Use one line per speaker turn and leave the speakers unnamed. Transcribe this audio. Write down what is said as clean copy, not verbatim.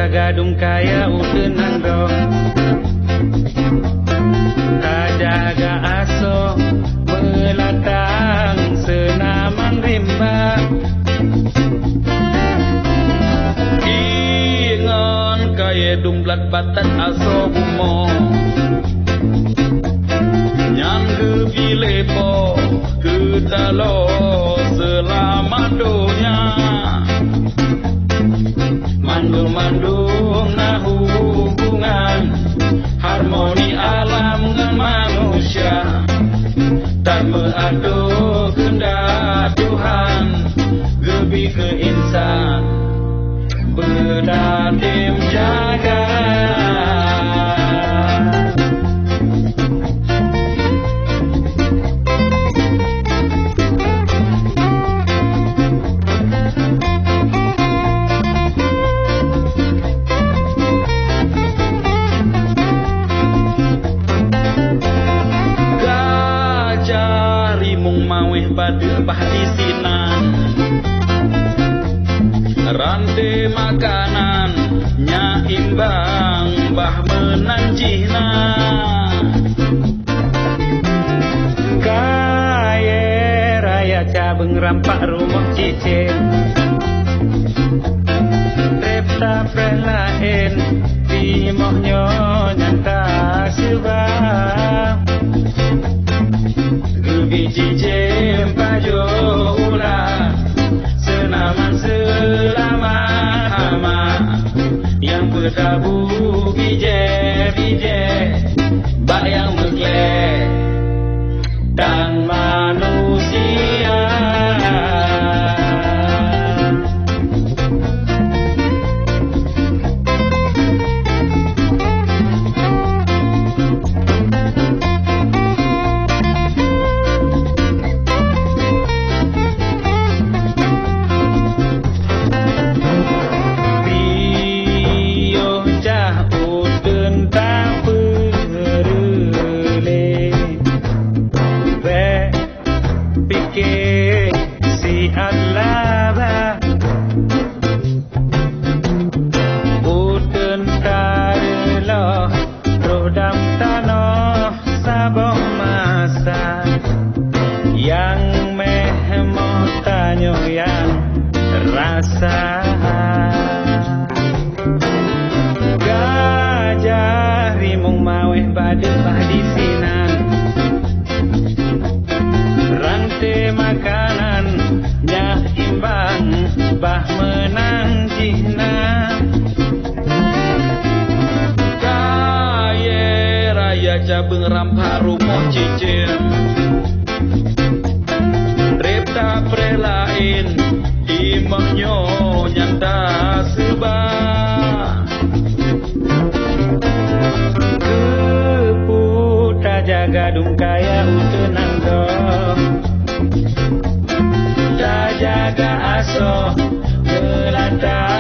Gadung kaya utenang do tajaga aso melatang senaman rimba ingon kaya dumblat batan aso bumo nyangge bilepo ketalo selama donya mandung-mandung na hubungan harmoni alam dengan manusia tak meaduh kehendak Tuhan lebih ke insan berdadim jaga pada bahdi sinan rantai makanan nya imbang bah menanjihna kaya raya cabeng rampak rumah cicing repta prelain timohnya nyanta silbang biji jempajo ulah senaman selamat yang bertabu bije bak yang meglek dan manusia yang mehmoh tanyo yang rasa gajah rimung maweh badut bahdi sinan rantai makanan nyah imbang bah menang jihna kaya raya cabeng rampah rumah cicin prelain imahnya nyata sebab keputa jaga dungkaya utenang do tak jaga aso melata